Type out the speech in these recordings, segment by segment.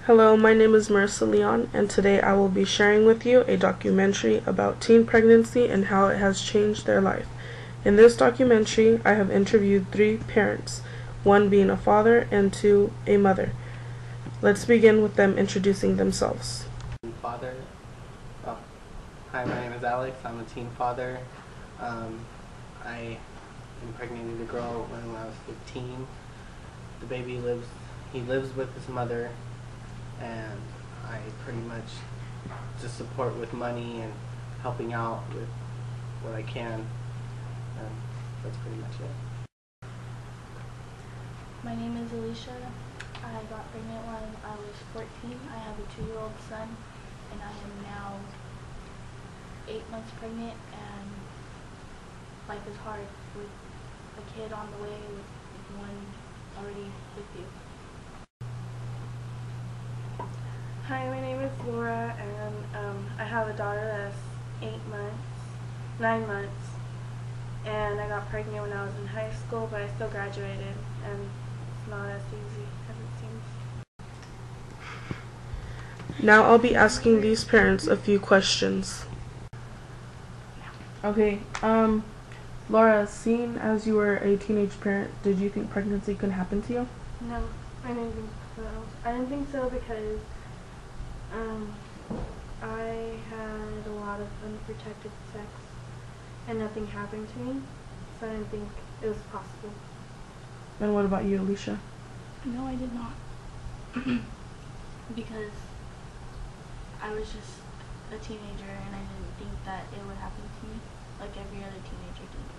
Hello, my name is Marissa Leon, and today I will be sharing with you a documentary about teen pregnancy and how it has changed their life. In this documentary, I have interviewed 3 parents, one being a father and 2 a mother. Let's begin with them introducing themselves. Father. Oh, hi, my name is Alex. I'm a teen father. I impregnated a girl when I was 15. The baby lives with his mother, and I pretty much just support with money and helping out with what I can, and that's pretty much it. My name is Alicia. I got pregnant when I was 14. I have a 2-year-old son, and I am now 8 months pregnant, and life is hard with a kid on the way, with one already with you. Hi, my name is Laura, and I have a daughter that's 9 months, and I got pregnant when I was in high school, but I still graduated, and it's not as easy as it seems. Now I'll be asking these parents a few questions. Okay, Laura, seeing as you were a teenage parent, did you think pregnancy could happen to you? No, I didn't think so. I didn't think so because I had a lot of unprotected sex and nothing happened to me, so I didn't think it was possible. And what about you, Alicia? No, I did not. Because I was just a teenager, and I didn't think that it would happen to me like every other teenager did.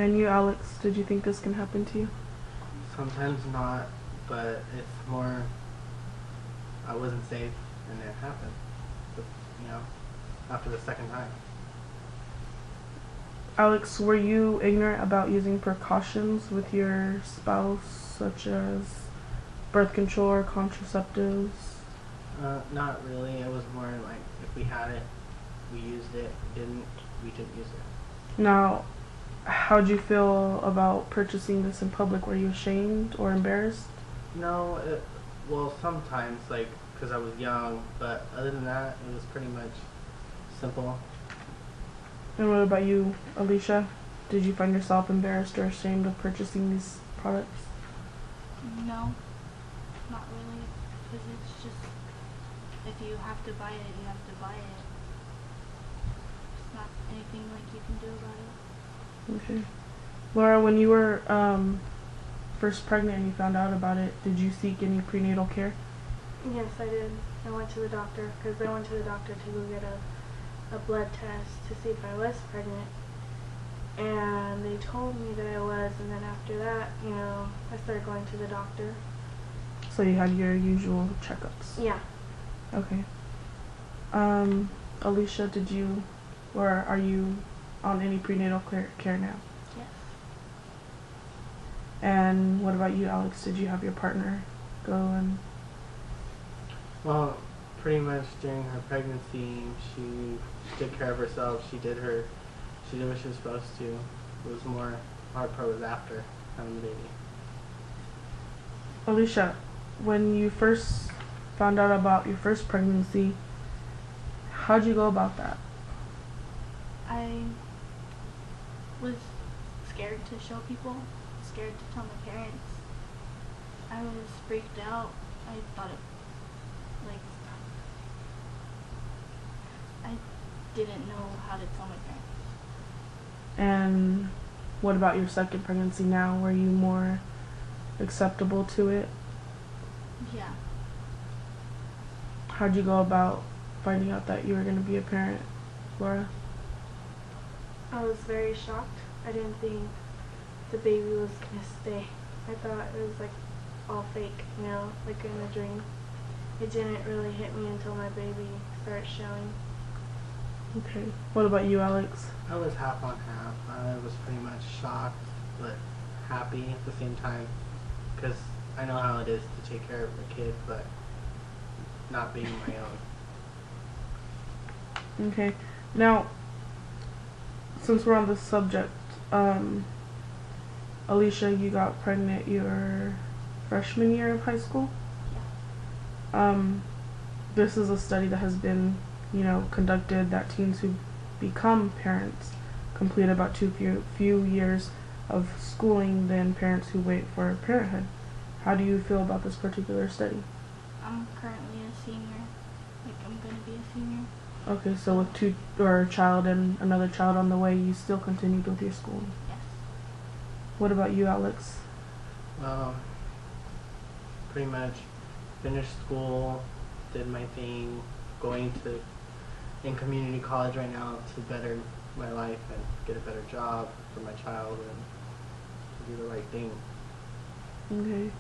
And you, Alex, did you think this can happen to you? Sometimes not, but it's more I wasn't safe and it happened, after the second time. Alex, were you ignorant about using precautions with your spouse, such as birth control or contraceptives? Not really. It was more like if we had it, we used it. We didn't use it. Now, how'd you feel about purchasing this in public? Were you ashamed or embarrassed? No, well, sometimes, because I was young, but other than that, it was pretty much simple. And what about you, Alicia? Did you find yourself embarrassed or ashamed of purchasing these products? No, not really, because it's just, if you have to buy it, you have to buy it. It's not anything like you can do about it. Okay. Laura, when you were first pregnant and you found out about it, did you seek any prenatal care? Yes, I did. I went to the doctor because I went to the doctor to go get a blood test to see if I was pregnant, and they told me that I was, and then after that, I started going to the doctor. So you had your usual checkups? Yeah. Okay. Alicia, are you on any prenatal care now? Yes. And what about you, Alex? Did you have your partner go and... Well, pretty much during her pregnancy, she took care of herself. She did what she was supposed to. It was more, hard part was after having the baby. Alicia, when you first found out about your first pregnancy, how'd you go about that? I was scared to show people, scared to tell my parents. I was freaked out. I thought I didn't know how to tell my parents. And what about your second pregnancy now? Were you more acceptable to it? Yeah. How'd you go about finding out that you were going to be a parent, Laura? I was very shocked. I didn't think the baby was going to stay. I thought it was all fake, like in a dream. It didn't really hit me until my baby started showing. Okay. What about you, Alex? I was half on half. I was pretty much shocked, but happy at the same time, because I know how it is to take care of a kid, but not being my own. Okay. Now, since we're on this subject, Alicia, you got pregnant your freshman year of high school? Yeah. This is a study that has been, conducted that teens who become parents complete about few years of schooling than parents who wait for parenthood. How do you feel about this particular study? I'm currently a senior. Like, I'm gonna be a senior. Okay, so with a child and another child on the way, you still continued with your schooling. Yes. What about you, Alex? Pretty much finished school, did my thing, in community college right now to better my life and get a better job for my child and to do the right thing. Okay.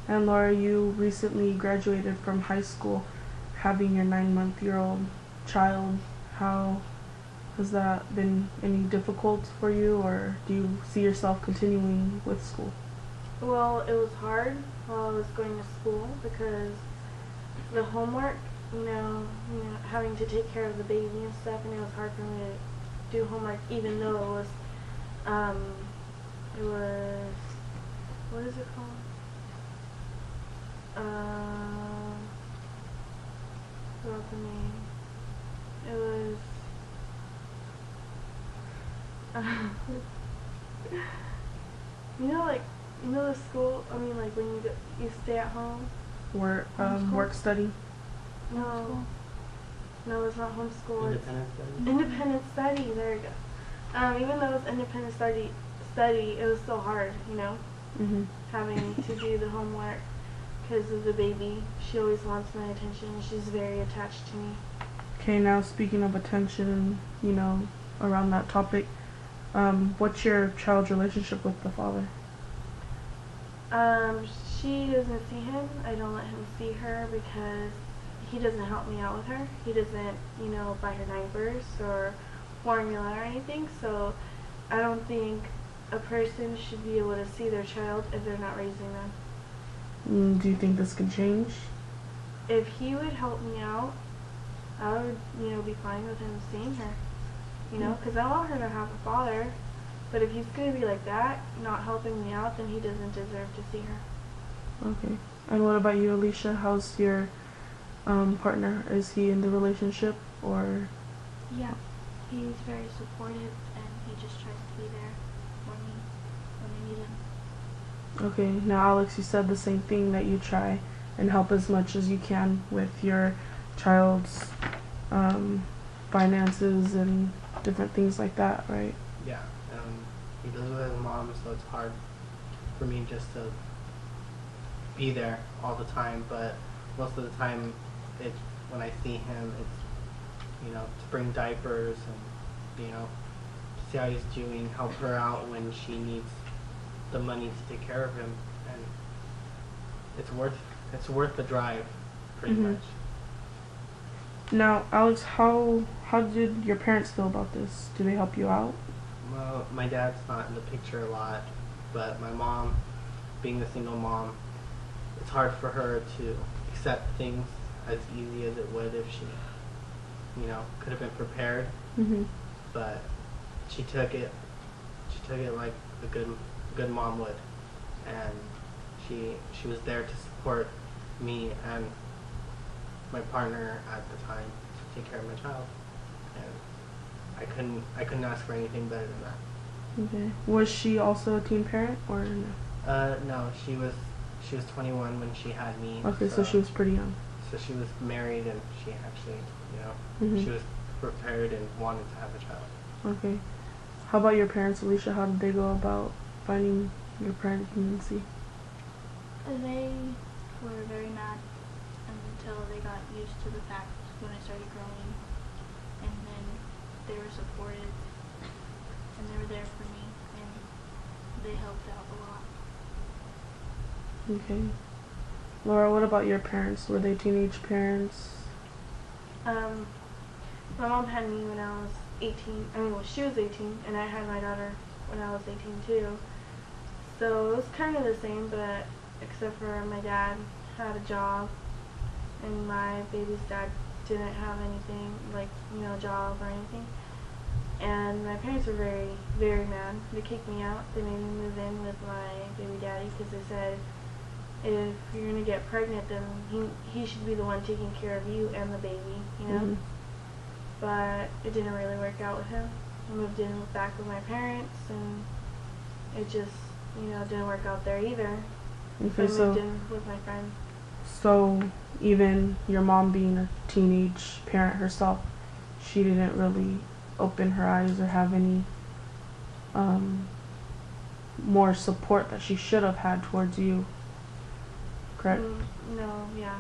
And Laura, you recently graduated from high school, having your 9-month-old child. How has that been any difficult for you, or do you see yourself continuing with school? Well, it was hard while I was going to school because the homework, having to take care of the baby and stuff, and it was hard for me to do homework even though it was, what is it called? Forgot the name. It was, the school, like when you stay at home. Work study? No, it's not homeschool. Independent study? Independent study, there you go. Even though it's independent study, it was still hard, Mm-hmm. having to do the homework because of the baby. She always wants my attention. She's very attached to me. Okay, now speaking of attention, around that topic, what's your child's relationship with the father? She doesn't see him. I don't let him see her because he doesn't help me out with her. He doesn't, buy her diapers or formula or anything. So I don't think a person should be able to see their child if they're not raising them. Do you think this could change? If he would help me out, I would, be fine with him seeing her. Because I want her to have a father. But if he's going to be like that, not helping me out, then he doesn't deserve to see her. Okay. And what about you, Alicia? How's your partner? Is he in the relationship, or? Yeah, he's very supportive and he just tries to be there for me when I need him. Okay. Now, Alex, you said the same thing, that you try and help as much as you can with your child's finances and different things like that, right? Yeah. He lives with his mom, so it's hard for me just to be there all the time. But most of the time, when I see him, it's to bring diapers and see how he's doing, help her out when she needs the money to take care of him, and it's worth the drive, pretty Mm-hmm. much. Now, Alex, how did your parents feel about this? Do they help you out? Well, my dad's not in the picture a lot, but my mom, being the single mom, it's hard for her to accept things as easy as it would if she, could have been prepared. Mm-hmm. But she took it like a good mom would, and she was there to support me and my partner at the time to take care of my child, and I couldn't ask for anything better than that. Okay. Was she also a teen parent, or no? No, she was 21 when she had me. Okay, so she was pretty young. So she was married, and she actually, Mm-hmm. she was prepared and wanted to have a child. Okay. How about your parents, Alicia? How did they go about finding your pregnancy? They were very mad until they got used to the fact when I started growing, and then they were supportive and they were there for me and they helped out a lot. Okay. Laura, what about your parents? Were they teenage parents? My mom had me when I was 18. She was 18, and I had my daughter when I was 18 too. So it was kind of the same, but except for my dad had a job, and my baby's dad didn't have anything, like, job or anything. And my parents were very, very mad. They kicked me out. They made me move in with my baby daddy because they said if you're gonna get pregnant, then he should be the one taking care of you and the baby, you know. Mhm. But it didn't really work out with him. I moved in back with my parents, and it just, didn't work out there either. So I Okay, moved in with my friend. so even your mom being a teenage parent herself, she didn't really open her eyes or have any more support that she should have had towards you, correct? No, yeah.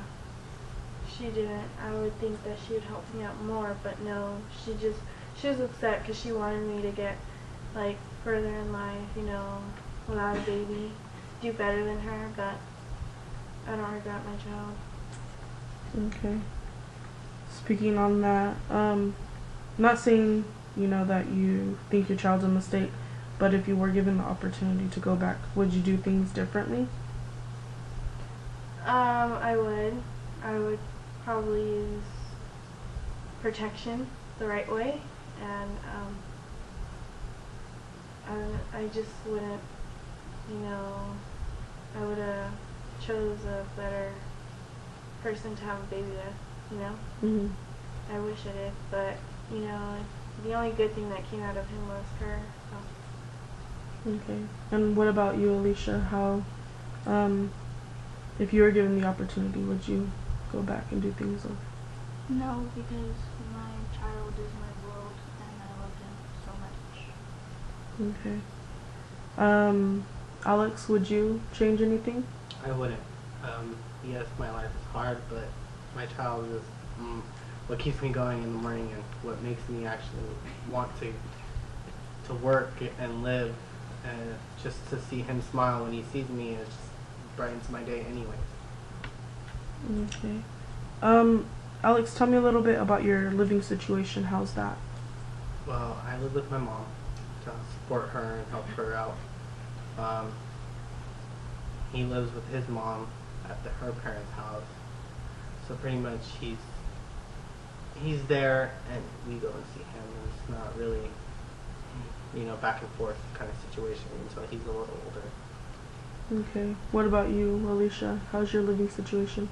She didn't. I would think that she would help me out more, but no. She was upset because she wanted me to get, like, further in life, without a baby, do better than her, but I don't regret my child. Okay. Speaking on that, not saying, that you think your child's a mistake, but if you were given the opportunity to go back, would you do things differently? I would. I would probably use protection the right way, and I just wouldn't, I would have chose a better person to have a baby with, Mm-hmm. I wish I did, but, the only good thing that came out of him was her, so. Okay. And what about you, Alicia? How, if you were given the opportunity, would you go back and do things over? No, because my child is my world and I love him so much. Okay. Alex, would you change anything? I wouldn't. Yes, my life is hard, but my child is what keeps me going in the morning and what makes me actually want to work and live, and just to see him smile when he sees me, it just brightens my day anyways. Okay. Alex, tell me a little bit about your living situation. How's that? Well, I live with my mom to support her and help her out. He lives with his mom at her parents' house, so pretty much he's there and we go and see him, and it's not really back and forth kind of situation until he's a little older. Okay. What about you, Alicia? How's your living situation?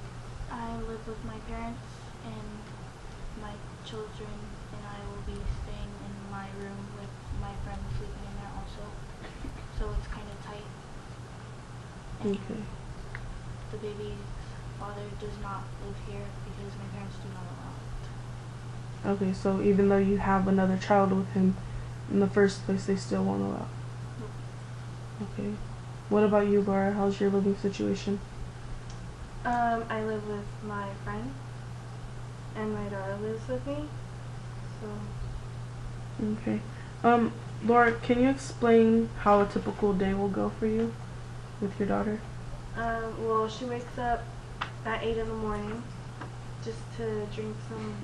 I live with my parents and my children, and I will be staying in my room with my friend sleeping in there also. So it's kind of tight. And Okay. the baby's father does not live here because my parents do not allow it. Okay, so even though you have another child with him, in the first place, they still won't allow. Nope. Okay. What about you, Laura? How's your living situation? I live with my friend, and my daughter lives with me, so. Okay. Laura, can you explain how a typical day will go for you with your daughter? Well, she wakes up at 8 in the morning just to drink some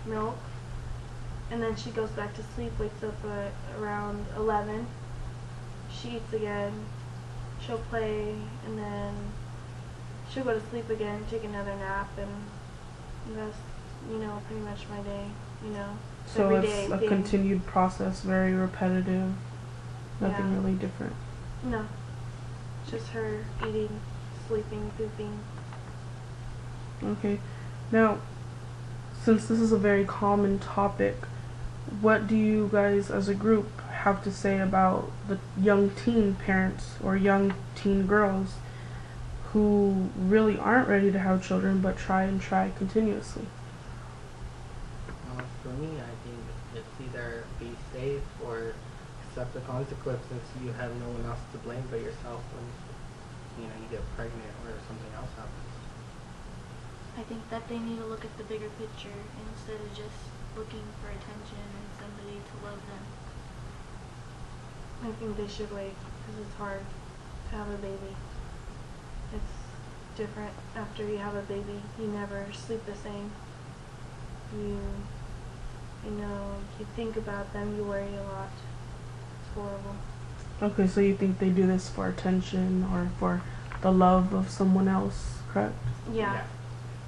milk, and then she goes back to sleep, wakes up at around 11. She eats again, she'll play, and then she'll go to sleep again, take another nap, and that's, pretty much my day, So every it's day a thing. continued process, very repetitive, nothing Yeah. really different. No, just her eating, sleeping, pooping. Okay. Now, since this is a very common topic, what do you guys as a group have to say about the young teen parents or young teen girls who really aren't ready to have children but try continuously? For me, I think it's either be safe or accept the consequences. You have no one else to blame but yourself when you get pregnant or something else happens. I think that they need to look at the bigger picture instead of just looking for attention and somebody to love them. I think they should wait, because it's hard to have a baby. It's different after you have a baby. You never sleep the same. You think about them, you worry a lot. It's horrible. Okay, so you think they do this for attention or for the love of someone else, correct? Yeah.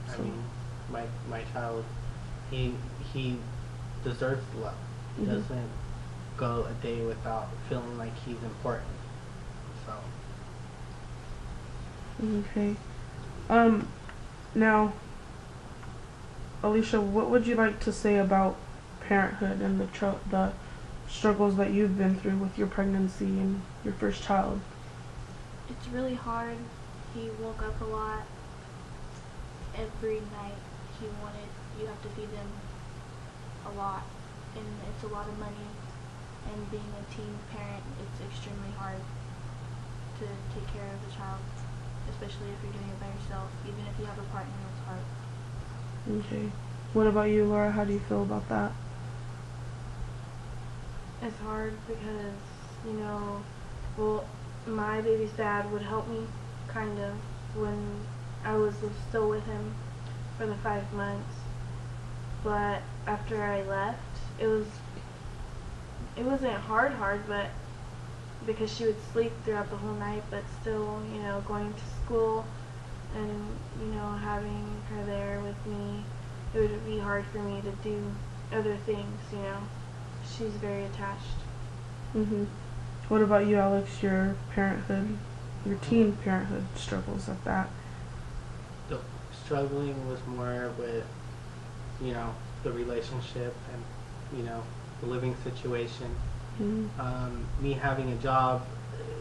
I So- mean, my child, he deserves love. He Mhm. doesn't go a day without feeling like he's important. So Okay. Now, Alicia, what would you like to say about parenthood and the struggles that you've been through with your pregnancy and your first child? It's really hard. He woke up a lot. Every night you have to feed him a lot, and it's a lot of money. And being a teen parent, it's extremely hard to take care of a child, especially if you're doing it by yourself. Even if you have a partner, it's hard. Okay. What about you, Laura? How do you feel about that? It's hard because, well, my baby's dad would help me, kind of, when I was still with him for the 5 months. But after I left, it wasn't hard, but because she would sleep throughout the whole night, but still, going to school and, having her there with me, it would be hard for me to do other things, She's very attached. What about you, Alex? Your teen parenthood struggles at that? The struggling was more with, the relationship and, the living situation. Me having a job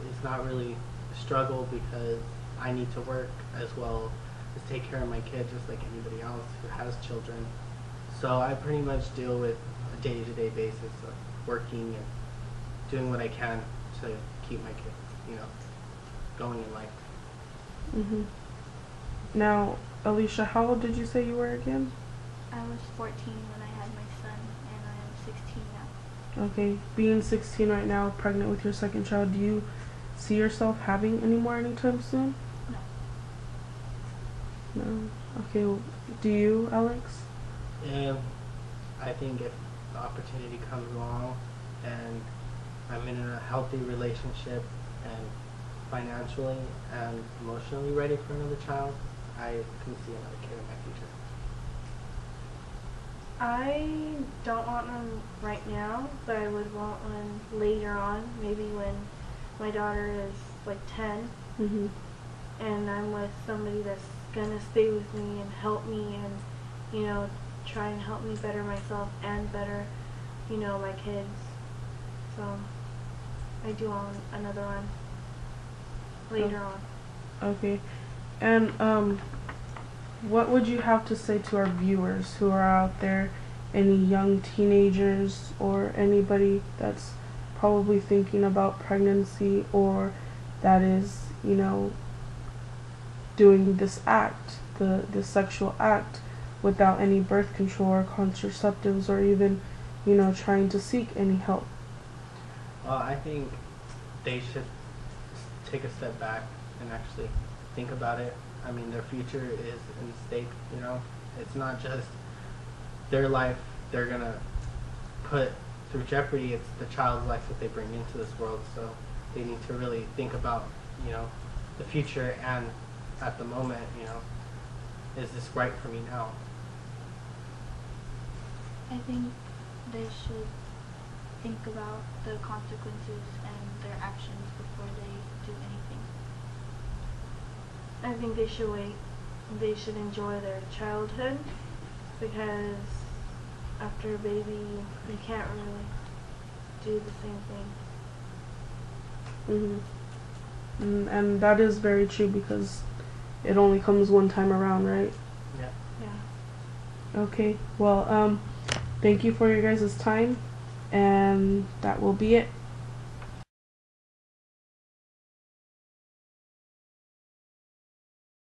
is not really a struggle because I need to work as well as take care of my kids just like anybody else who has children. So I pretty much deal with a day-to-day basis of working and doing what I can to keep my kids, going in life. Now, Alicia, how old did you say you were again? I was 14 when I had my son, and I am 16 now. Okay, being 16 right now, pregnant with your second child, do you see yourself having any more anytime soon? No. Okay, do you, Alex? I think if the opportunity comes along and I'm in a healthy relationship and financially and emotionally ready for another child, I can see another kid in my future. I don't want one right now, but I would want one later on, maybe when my daughter is like 10, and I'm with somebody that's gonna stay with me and help me and, try and help me better myself and better, my kids. So I do want another one later on. Okay. And what would you have to say to our viewers who are out there, any young teenagers or anybody that's probably thinking about pregnancy or that is, doing this act, this sexual act without any birth control or contraceptives or even, trying to seek any help? Well, I think they should take a step back and actually think about it. I mean, their future is in stake, It's not just their life they're going to put through jeopardy, it's the child's life that they bring into this world. So they need to really think about, the future and at the moment, is this right for me now? I think they should think about the consequences and their actions before they do anything. I think they should wait. They should enjoy their childhood because after a baby, you can't really do the same thing. And that is very true because it only comes one time around, right? Yeah. Okay. Well, thank you for your guys' time, and that will be it.